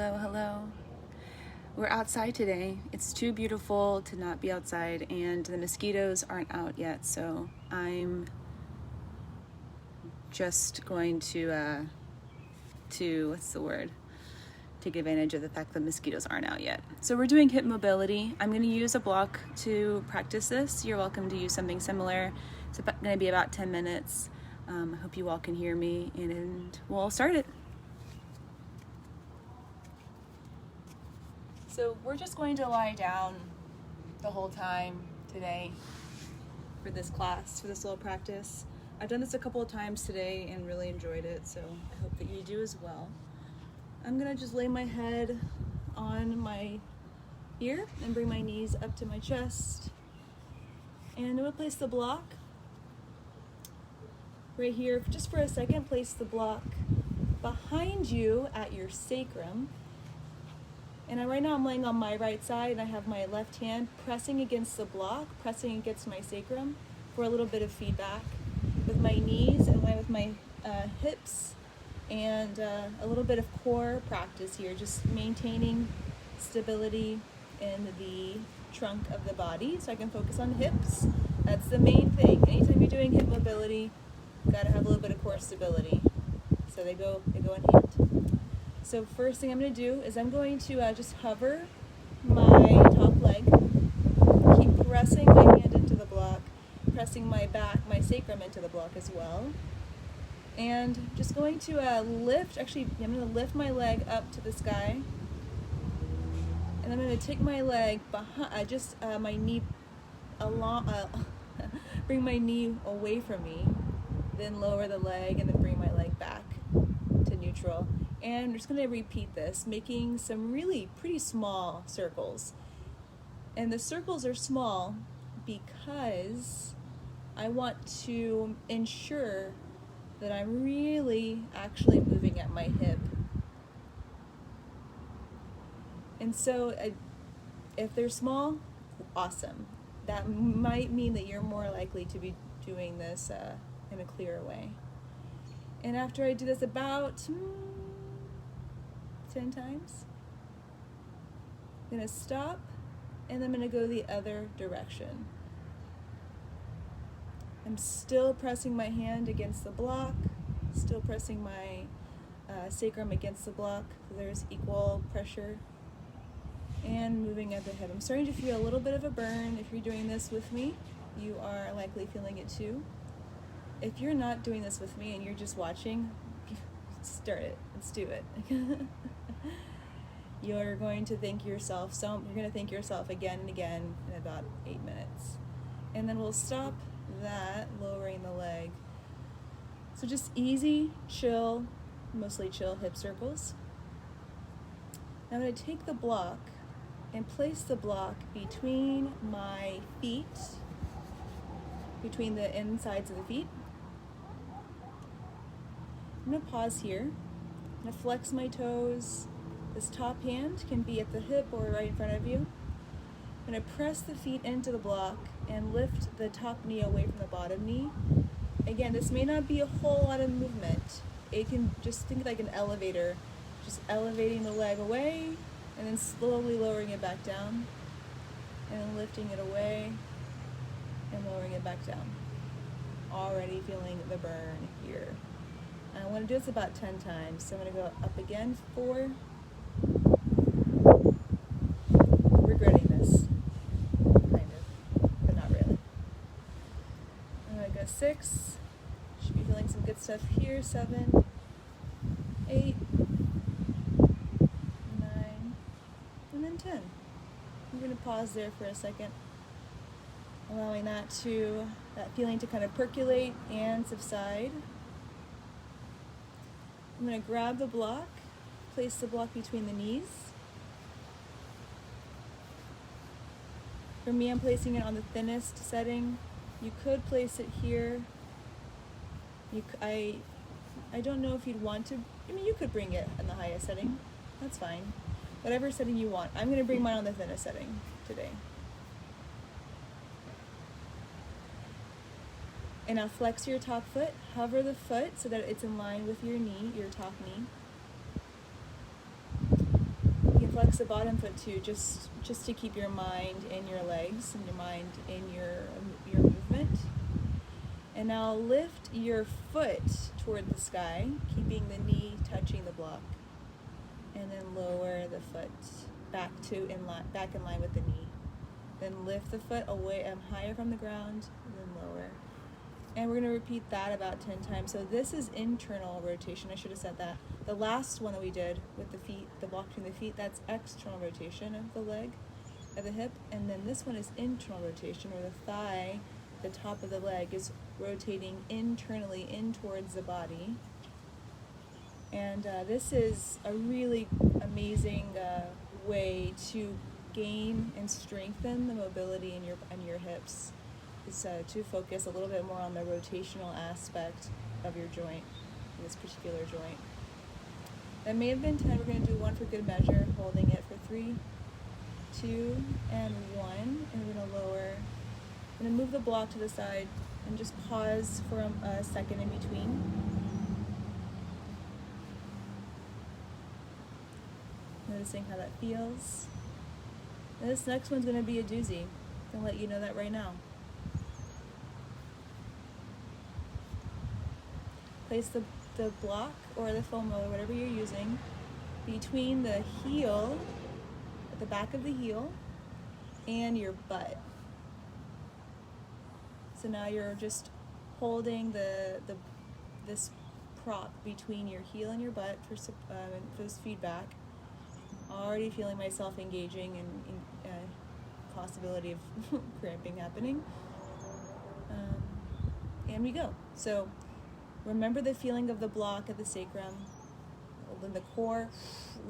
Hello, hello. We're outside today. It's too beautiful to not be outside, and the mosquitoes aren't out yet, so I'm just going to take advantage of the fact that mosquitoes aren't out yet. So we're doing hip mobility. I'm going to use a block to practice this. You're welcome to use something similar. It's going to be about 10 minutes. I hope you all can hear me, and we'll start it. So we're just going to lie down the whole time today for this class, for this little practice. I've done this a couple of times today and really enjoyed it, so I hope that you do as well. I'm gonna just lay my head on my ear and bring my knees up to my chest. And I'm gonna place the block right here. Just for a second, place the block behind you at your sacrum. And right now I'm laying on my right side and I have my left hand pressing against the block, pressing against my sacrum for a little bit of feedback with my knees and with my hips, and a little bit of core practice here, just maintaining stability in the trunk of the body so I can focus on hips. That's the main thing. Anytime you're doing hip mobility, you gotta have a little bit of core stability. So they go in hand. So first thing I'm going to do is I'm going to just hover my top leg, keep pressing my hand into the block, pressing my sacrum into the block as well. And just going to I'm going to lift my leg up to the sky. And I'm going to take my leg behind, my knee along, bring my knee away from me, then lower the leg and then bring my leg back to neutral. And I'm just going to repeat this, making some really pretty small circles. And the circles are small because I want to ensure that I'm really actually moving at my hip. And so if they're small, awesome. That might mean that you're more likely to be doing this in a clearer way. And after I do this about 10 times, I'm going to stop and I'm going to go the other direction. I'm still pressing my hand against the block, still pressing my sacrum against the block so there's equal pressure, and moving at the hip. I'm starting to feel a little bit of a burn. If you're doing this with me, you are likely feeling it too. If you're not doing this with me and you're just watching, start it. Let's do it. You're going to thank yourself. You're going to thank yourself again and again in about 8 minutes. And then we'll stop that, lowering the leg. So just easy, chill, mostly chill hip circles. Now I'm going to take the block and place the block between my feet, between the insides of the feet. I'm going to pause here. I'm going to flex my toes. This top hand can be at the hip or right in front of you. I'm going to press the feet into the block and lift the top knee away from the bottom knee. Again, this may not be a whole lot of movement. It can just think like an elevator, just elevating the leg away and then slowly lowering it back down and then lifting it away and lowering it back down. Already feeling the burn here. I want to do this about 10 times. So I'm going to go up again, 4. Regretting this, kind of, but not really. I'm going to go 6. Should be feeling some good stuff here. 7, 8, 9, and then 10. I'm going to pause there for a second, allowing that feeling to kind of percolate and subside. I'm going to grab the block, place the block between the knees. For me, I'm placing it on the thinnest setting. You could place it here. I don't know if you'd want to, you could bring it in the highest setting. That's fine. Whatever setting you want. I'm going to bring mine on the thinnest setting today. And now flex your top foot, hover the foot so that it's in line with your knee, your top knee. flex the bottom foot too, just to keep your mind in your legs and your mind in your movement. And now lift your foot toward the sky, keeping the knee touching the block. And then lower the foot back in line with the knee. Then lift the foot away higher from the ground, and then lower. And we're going to repeat that about 10 times. So this is internal rotation. I should have said that. The last one that we did with the feet, the block between the feet, that's external rotation of the leg, of the hip. And then this one is internal rotation, where the thigh, the top of the leg, is rotating internally in towards the body. And this is a really amazing way to gain and strengthen the mobility in your hips. Is to focus a little bit more on the rotational aspect of your joint, this particular joint. That may have been 10. We're going to do one for good measure, holding it for 3, 2, and 1. And we're going to lower. I'm going to move the block to the side and just pause for a second in between. Noticing how that feels. And this next one's going to be a doozy. I'm going to let you know that right now. Place the block or the foam roller, whatever you're using, between the heel, at the back of the heel, and your butt. So now you're just holding this prop between your heel and your butt for this feedback. Already feeling myself engaging and possibility of cramping happening. And we go. So remember the feeling of the block at the sacrum. Then the core,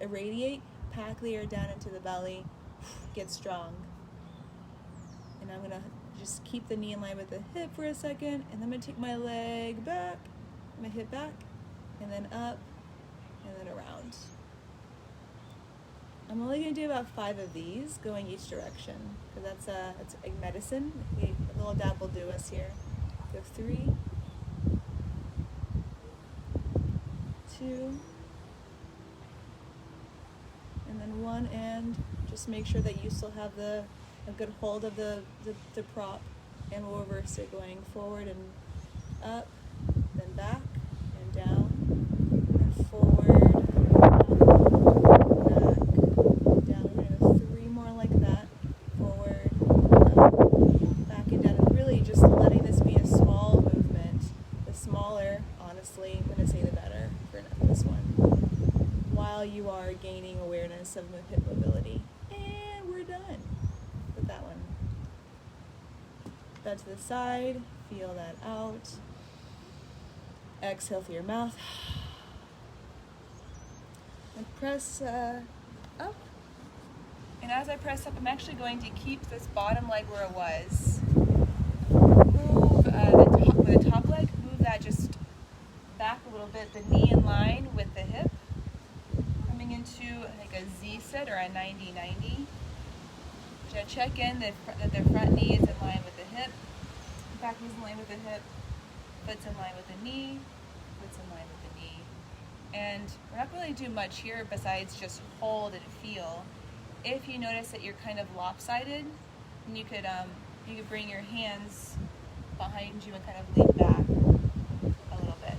irradiate, pack the air down into the belly, get strong. And I'm going to just keep the knee in line with the hip for a second, and then I'm going to take my leg back, my hip back, and then up, and then around. I'm only going to do about 5 of these, going each direction, because that's like medicine. A little dab will do us here. Go 3, 2, and then 1, and just make sure that you still have a good hold of the prop, and we'll reverse it going forward and up, then back, and down, and forward, back, down. We're going to go 3 more like that, forward, up, back, and down, and really just letting this be a small movement. The smaller, honestly, I'm going to say the better for this one, while you are gaining awareness of the hip mobility. And we're done with that one. That to the side, feel that out. Exhale through your mouth. And press up. And as I press up, I'm actually going to keep this bottom leg where it was. Move the top leg, move that just back a little bit, the knee in line with the hip. Coming into like a Z sit or a 90-90. Just check in that the front knee is in line with the hip, back knee is in line with the hip, foot's in line with the knee, foot's in line with the knee. And we're not going to do much here besides just hold and feel. If you notice that you're kind of lopsided, then you could bring your hands behind you and kind of lean back a little bit.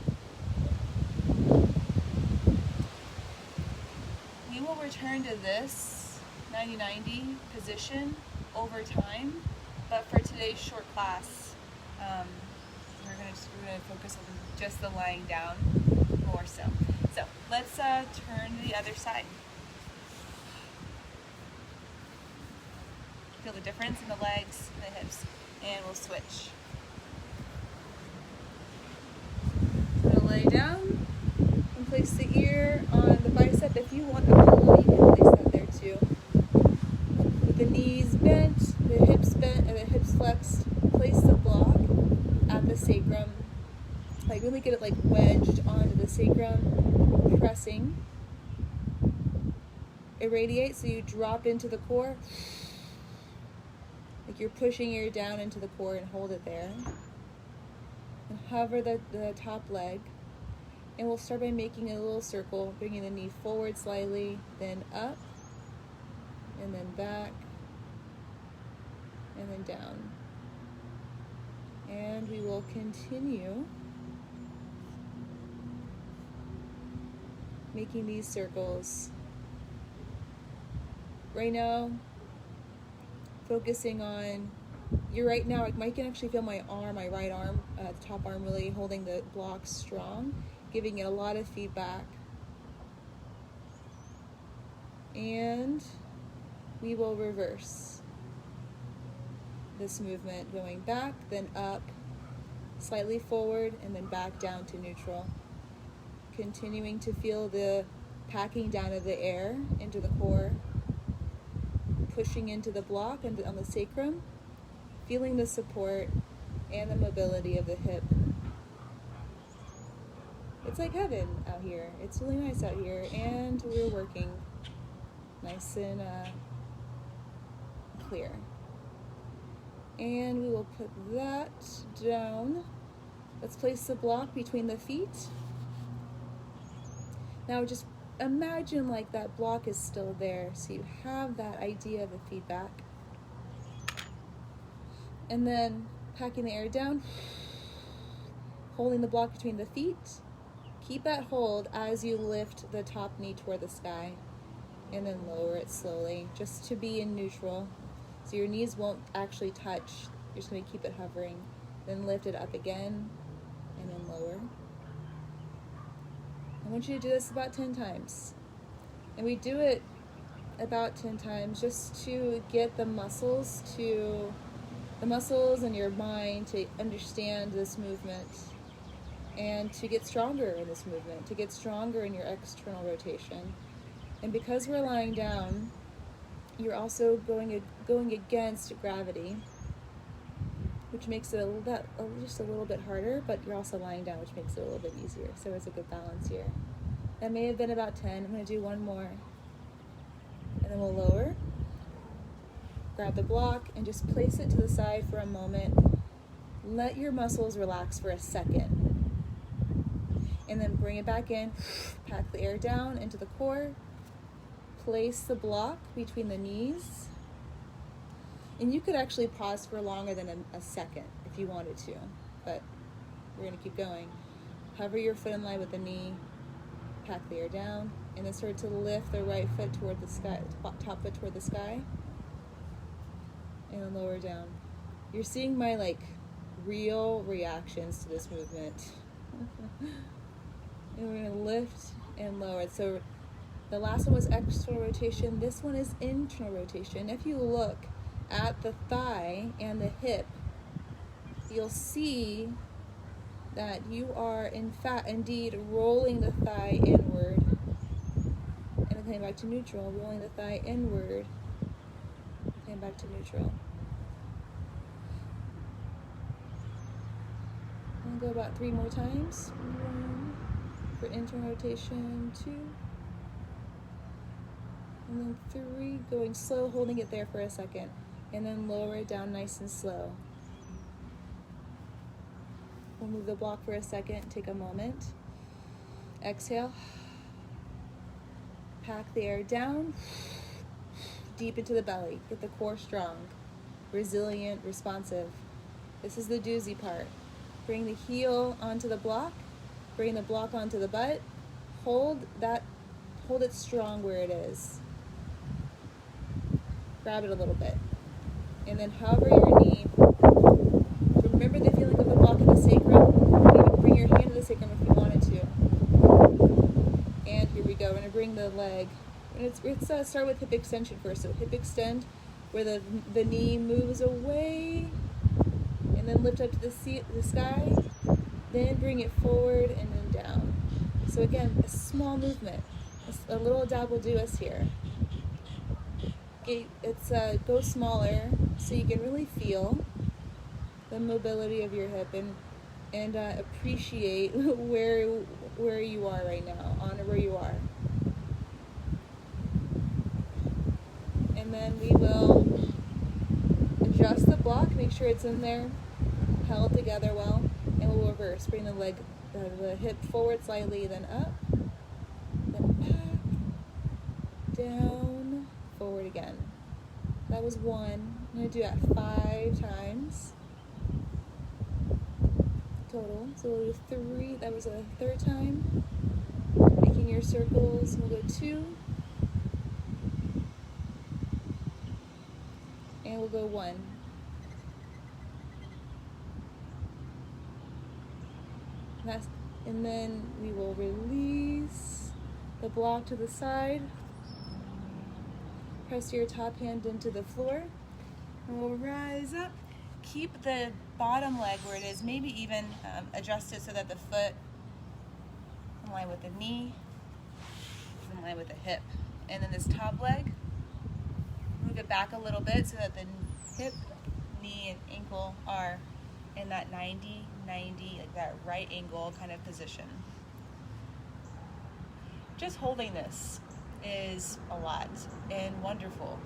We will return to this 90-90 position over time, but for today's short class, we're going to focus on just the lying down more so. So let's turn to the other side. Feel the difference in the legs and the hips, and we'll switch. So I'm going to lay down and place the ear on the bicep. If you want a pillow, you can place that there too. With the knees bent, the hips bent, and the hips flexed, place the block at the sacrum. Like really get it like wedged onto the sacrum, pressing. Irradiate, so you drop into the core. Like you're pushing air down into the core and hold it there. And hover the top leg. And we'll start by making a little circle, bringing the knee forward slightly, then up, and then back, and then down. And we will continue making these circles. Right now, focusing on, right now, I can actually feel my arm, my right arm, the top arm really holding the block strong, giving it a lot of feedback. And we will reverse this movement, going back, then up, slightly forward, and then back down to neutral. Continuing to feel the packing down of the air into the core, pushing into the block and on the sacrum, feeling the support and the mobility of the hip. It's like heaven out here. It's really nice out here, and we're working nice and clear. And we will put that down. Let's place the block between the feet. Now just imagine like that block is still there, so you have that idea of the feedback. And then packing the air down, holding the block between the feet. Keep that hold as you lift the top knee toward the sky, and then lower it slowly, just to be in neutral. So your knees won't actually touch. You're just going to keep it hovering. Then lift it up again, and then lower. I want you to do this about 10 times. And we do it about 10 times just to get the muscles and your mind to understand this movement, and to get stronger in this movement, to get stronger in your external rotation. And because we're lying down, you're also going against gravity, which makes it just a little bit harder, but you're also lying down, which makes it a little bit easier. So it's a good balance here. That may have been about 10. I'm going to do one more. And then we'll lower. Grab the block and just place it to the side for a moment. Let your muscles relax for a second. And then bring it back in. Pack the air down into the core. Place the block between the knees. And you could actually pause for longer than a second if you wanted to, but we're going to keep going. Hover your foot in line with the knee. Pack the air down, and then start to lift the right foot toward the sky, top foot toward the sky, and then lower down. You're seeing my real reactions to this movement. And we're going to lift and lower. So the last one was external rotation. This one is internal rotation. If you look at the thigh and the hip, you'll see that you are indeed rolling the thigh inward, and then coming back to neutral, rolling the thigh inward, and back to neutral. And go about 3 more times. 1 for internal rotation, 2, and then 3, going slow, holding it there for a second, and then lower it down nice and slow. We'll move the block for a second, take a moment. Exhale. Pack the air down, deep into the belly. Get the core strong, resilient, responsive. This is the doozy part. Bring the heel onto the block, bring the block onto the butt. Hold it strong where it is. Grab it a little bit. And then hover your knee. Remember the feeling of the block in the sacrum. You can bring your hand to the sacrum if you wanted to. And here we go. We're going to bring the leg. Let's start with hip extension first. So hip extend, where the knee moves away, and then lift up to the sky. Then bring it forward and then down. So again, a small movement. A little dab will do us here. It's go smaller so you can really feel the mobility of your hip and appreciate where you are right now, honor where you are. And then we will adjust the block, make sure it's in there, held together well, and we'll reverse. Bring the leg, the hip forward slightly, then up, then back, down, forward again. That was 1. I'm going to do that 5 times total. So we'll do 3. That was a 3rd time. Making your circles. We'll go 2. And we'll go 1. And then we will release the block to the side. Press your top hand into the floor. And we'll rise up. Keep the bottom leg where it is. Maybe even adjust it so that the foot is in line with the knee, is in line with the hip. And then this top leg, move it back a little bit so that the hip, knee, and ankle are in that 90, like that right angle kind of position. Just holding this is a lot and wonderful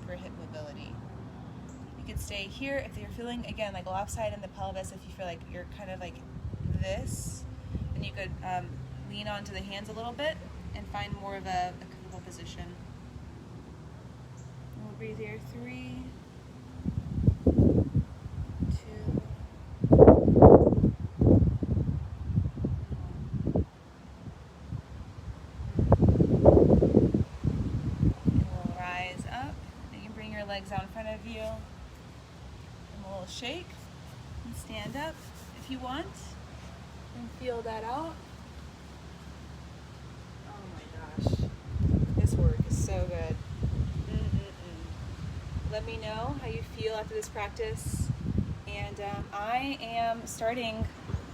for hip mobility. You could stay here if you're feeling, again, like lopsided in the pelvis. If you feel like you're kind of like this, then you could lean onto the hands a little bit and find more of a comfortable position. And we'll breathe here. 3, 2, legs out in front of you. And a little shake and stand up if you want and feel that out. Oh my gosh, this work is so good. Let me know how you feel after this practice. And I am starting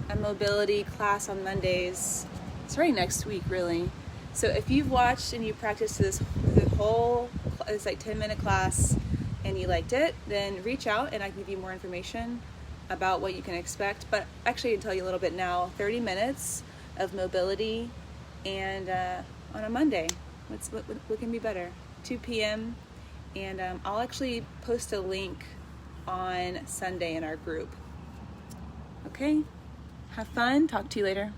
a mobility class on Mondays, starting next week really. So if you've watched and you practiced the whole, it's like 10-minute class, and you liked it, then reach out and I can give you more information about what you can expect. But actually I can tell you a little bit now. 30 minutes of mobility, and on a Monday. What can be better? 2 p.m. And I'll actually post a link on Sunday in our group. Okay, have fun. Talk to you later.